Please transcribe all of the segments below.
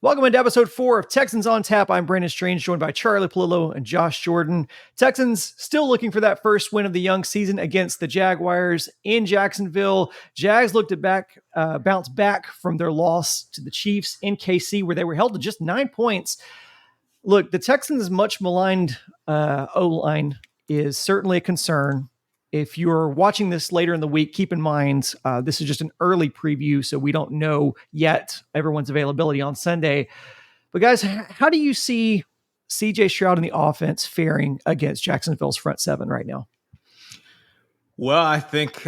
Welcome into episode 4 of Texans On Tap. I'm Brandon Strange, joined by Charlie Palillo and Josh Jordan. Texans still looking for that first win of the young season against the Jaguars in Jacksonville. Jags looked to bounce back from their loss to the Chiefs in KC, where they were held to just 9 points. Look, the Texans' much maligned O-line is certainly a concern. If you're watching this later in the week, keep in mind, this is just an early preview, so we don't know yet everyone's availability on Sunday. But guys, how do you see CJ Stroud in the offense faring against Jacksonville's front seven right now? Well, I think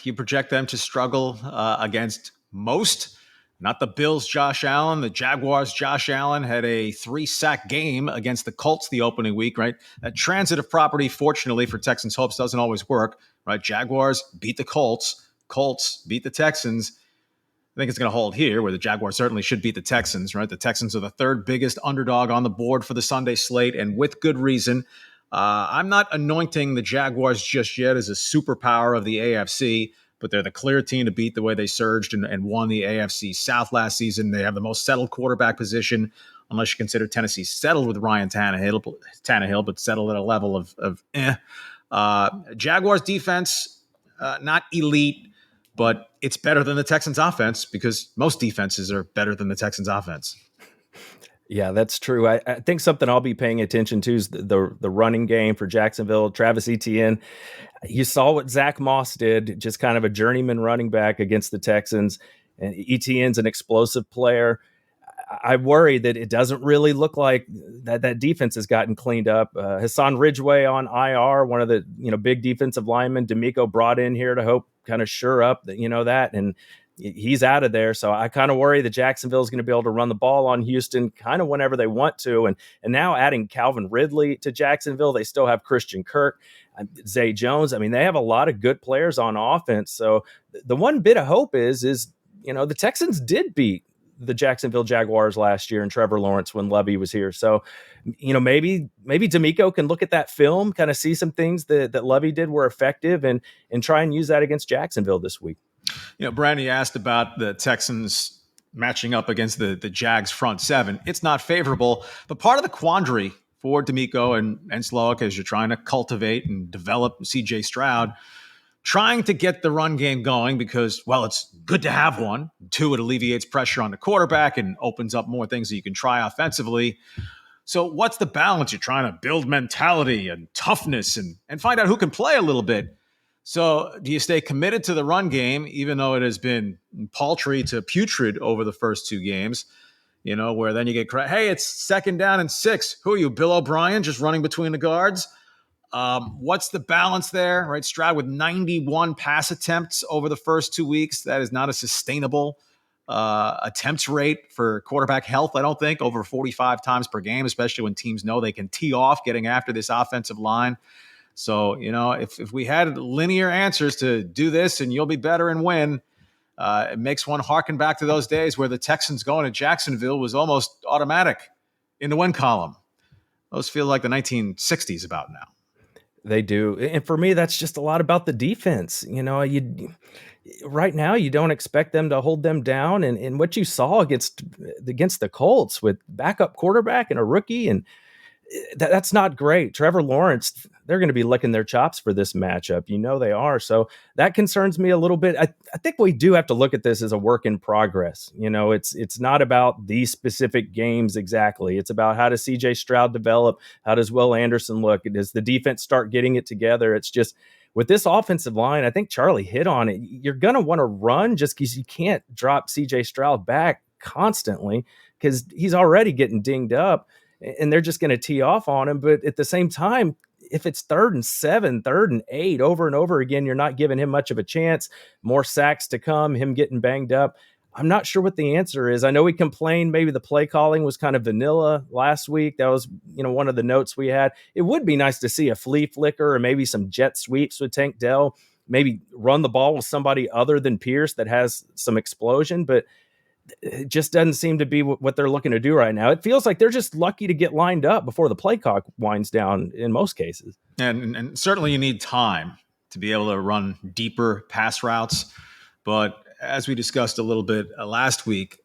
you project them to struggle against most. Not the Bills' Josh Allen. The Jaguars' Josh Allen had a 3-sack game against the Colts the opening week, right? That transitive property, fortunately for Texans' hopes, doesn't always work, right? Jaguars beat the Colts. Colts beat the Texans. I think it's going to hold here, where the Jaguars certainly should beat the Texans, right? The Texans are the third biggest underdog on the board for the Sunday slate, and with good reason. I'm not anointing the Jaguars just yet as a superpower of the AFC, but they're the clear team to beat the way they surged and won the AFC South last season. They have the most settled quarterback position, unless you consider Tennessee settled with Ryan Tannehill, but settled at a level of eh. Jaguars defense, not elite, but it's better than the Texans offense because most defenses are better than the Texans offense. Yeah, that's true. I think something I'll be paying attention to is the running game for Jacksonville. Travis Etienne, you saw what Zach Moss did, just kind of a journeyman running back against the Texans. And Etienne's an explosive player. I worry that it doesn't really look like that defense has gotten cleaned up. Hassan Ridgeway on IR, one of the big defensive linemen, D'Amico brought in here to hope kind of shore up that, and he's out of there. So I kind of worry that Jacksonville is going to be able to run the ball on Houston kind of whenever they want to. And now adding Calvin Ridley to Jacksonville, they still have Christian Kirk, Zay Jones. I mean, they have a lot of good players on offense. So the one bit of hope is the Texans did beat the Jacksonville Jaguars last year and Trevor Lawrence when Levy was here. So, maybe D'Amico can look at that film, kind of see some things that Levy did were effective and try and use that against Jacksonville this week. Brandon, you asked about the Texans matching up against the Jags front seven. It's not favorable, but part of the quandary for D'Amico and Slowick as you're trying to cultivate and develop CJ Stroud, trying to get the run game going because, well, it's good to have one. 2, it alleviates pressure on the quarterback and opens up more things that you can try offensively. So what's the balance? You're trying to build mentality and toughness and find out who can play a little bit. So do you stay committed to the run game, even though it has been paltry to putrid over the first 2 games, where then you get, hey, it's 2nd down and 6. Who are you, Bill O'Brien, just running between the guards? What's the balance there, right? Stroud with 91 pass attempts over the first 2 weeks. That is not a sustainable attempts rate for quarterback health, I don't think, over 45 times per game, especially when teams know they can tee off getting after this offensive line. So, if we had linear answers to do this and you'll be better and win, it makes one harken back to those days where the Texans going to Jacksonville was almost automatic in the win column. Those feel like the 1960s about now. They do. And for me, that's just a lot about the defense. Right now, you don't expect them to hold them down. And what you saw against the Colts with backup quarterback and a rookie, and that's not great. Trevor Lawrence, they're going to be licking their chops for this matchup. They are. So that concerns me a little bit. I think we do have to look at this as a work in progress. It's not about these specific games exactly. It's about how does CJ Stroud develop? How does Will Anderson look? Does the defense start getting it together? It's just with this offensive line, I think Charlie hit on it. You're going to want to run just because you can't drop CJ Stroud back constantly because he's already getting dinged up. And they're just going to tee off on him. But at the same time, if it's 3rd and 7, 3rd and 8 over and over again, you're not giving him much of a chance. More sacks to come, him getting banged up. I'm not sure what the answer is. I know we complained maybe the play calling was kind of vanilla last week. That was, one of the notes we had. It would be nice to see a flea flicker or maybe some jet sweeps with Tank Dell. Maybe run the ball with somebody other than Pierce that has some explosion. But it just doesn't seem to be what they're looking to do right now. It feels like they're just lucky to get lined up before the play clock winds down in most cases. And certainly you need time to be able to run deeper pass routes. But as we discussed a little bit last week,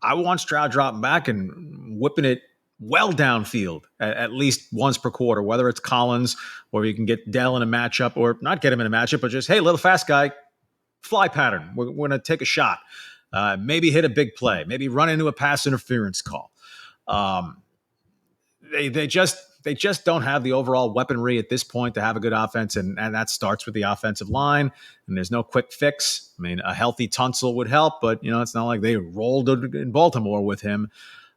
I want Stroud dropping back and whipping it well downfield at least once per quarter, whether it's Collins or you can get Dell in a matchup, or not get him in a matchup, but just, hey, little fast guy, fly pattern. We're going to take a shot. Maybe hit a big play. Maybe run into a pass interference call. They just don't have the overall weaponry at this point to have a good offense, and that starts with the offensive line. And there's no quick fix. I mean, a healthy Tunsil would help, but it's not like they rolled in Baltimore with him.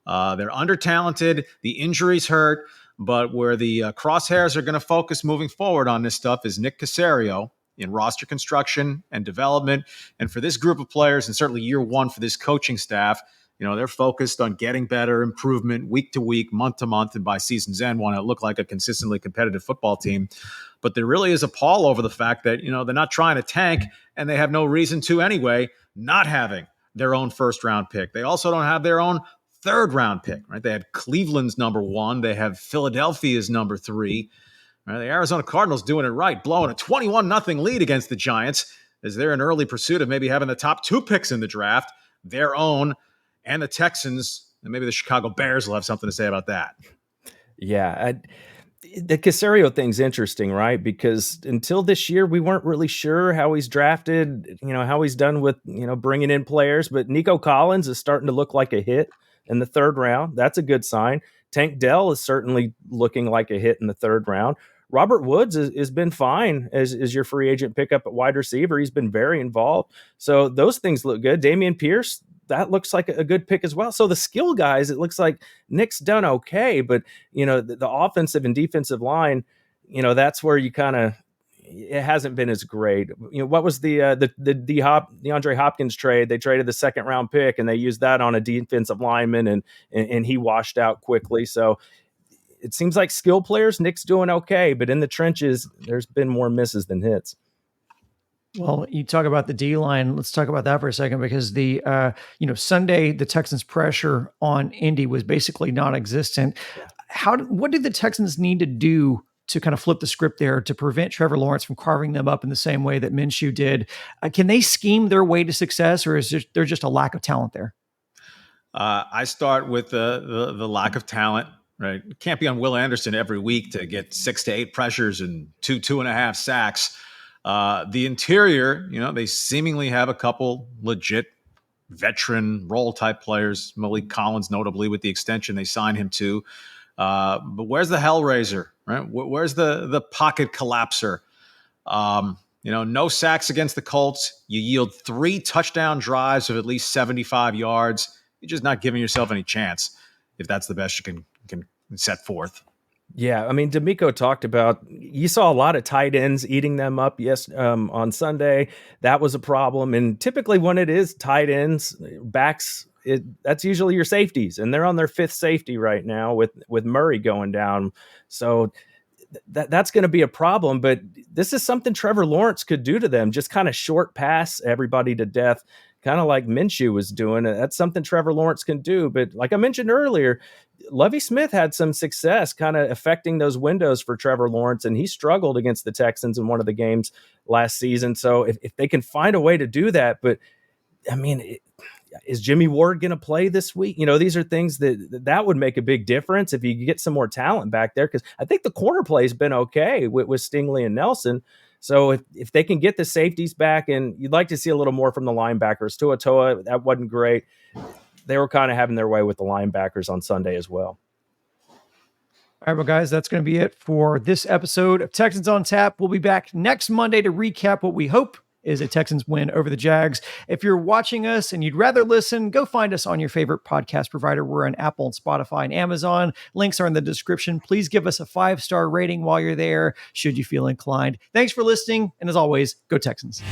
They're under-talented. The injuries hurt, but where the crosshairs are going to focus moving forward on this stuff is Nick Caserio in roster construction and development. And for this group of players, and certainly year one for this coaching staff, they're focused on getting better, improvement week to week, month to month, and by season's end want to look like a consistently competitive football team. But there really is a pall over the fact that, they're not trying to tank, and they have no reason to anyway, not having their own first-round pick. They also don't have their own third-round pick, right? They had Cleveland's number 1. They have Philadelphia's number 3. Right? The Arizona Cardinals doing it right, blowing a 21-0 lead against the Giants as they're in early pursuit of maybe having the top 2 picks in the draft, their own, and the Texans, and maybe the Chicago Bears will have something to say about that. Yeah, the Caserio thing's interesting, right? Because until this year, we weren't really sure how he's drafted, how he's done with, bringing in players. But Nico Collins is starting to look like a hit in the 3rd round. That's a good sign. Tank Dell is certainly looking like a hit in the 3rd round. Robert Woods has been fine as your free agent pickup at wide receiver. He's been very involved. So those things look good. Dameon Pierce, that looks like a good pick as well. So the skill guys, it looks like Nick's done okay, but the offensive and defensive line, that's where you kind of, it hasn't been as great. What was the DeAndre Hopkins trade? They traded the 2nd round pick and they used that on a defensive lineman, and he washed out quickly. So it seems like skill players, Nick's doing okay, but in the trenches, there's been more misses than hits. Well, you talk about the D-line. Let's talk about that for a second, because the Sunday, the Texans' pressure on Indy was basically non-existent. What did the Texans need to do to kind of flip the script there to prevent Trevor Lawrence from carving them up in the same way that Minshew did? Can they scheme their way to success, or is there just a lack of talent there? I start with the lack of talent. Right, it can't be on Will Anderson every week to get 6 to 8 pressures and 2.5 sacks. The interior, they seemingly have a couple legit veteran role type players. Malik Collins, notably, with the extension they signed him to. But where's the Hellraiser? Right, where's the pocket collapser? No sacks against the Colts. You yield 3 touchdown drives of at least 75 yards. You're just not giving yourself any chance if that's the best you can set forth. Yeah, I mean, D'Amico talked about, you saw a lot of tight ends eating them up. Yes, on Sunday, that was a problem. And typically when it is tight ends, backs, that's usually your safeties. And they're on their 5th safety right now with Murray going down. So that's going to be a problem. But this is something Trevor Lawrence could do to them, just kind of short pass everybody to death, kind of like Minshew was doing. That's something Trevor Lawrence can do. But like I mentioned earlier, Lovie Smith had some success kind of affecting those windows for Trevor Lawrence, and he struggled against the Texans in one of the games last season. So if they can find a way to do that, but I mean, is Jimmy Ward going to play this week? These are things that would make a big difference if you get some more talent back there, because I think the corner play has been okay with Stingley and Nelson. So if they can get the safeties back, and you'd like to see a little more from the linebackers. Tua, that wasn't great. They were kind of having their way with the linebackers on Sunday as well. All right, well, guys, that's going to be it for this episode of Texans on Tap. We'll be back next Monday to recap what we hope is a Texans win over the Jags. If you're watching us and you'd rather listen, go find us on your favorite podcast provider. We're on Apple and Spotify and Amazon. Links are in the description. Please give us a 5-star rating while you're there, should you feel inclined. Thanks for listening. And as always, go Texans.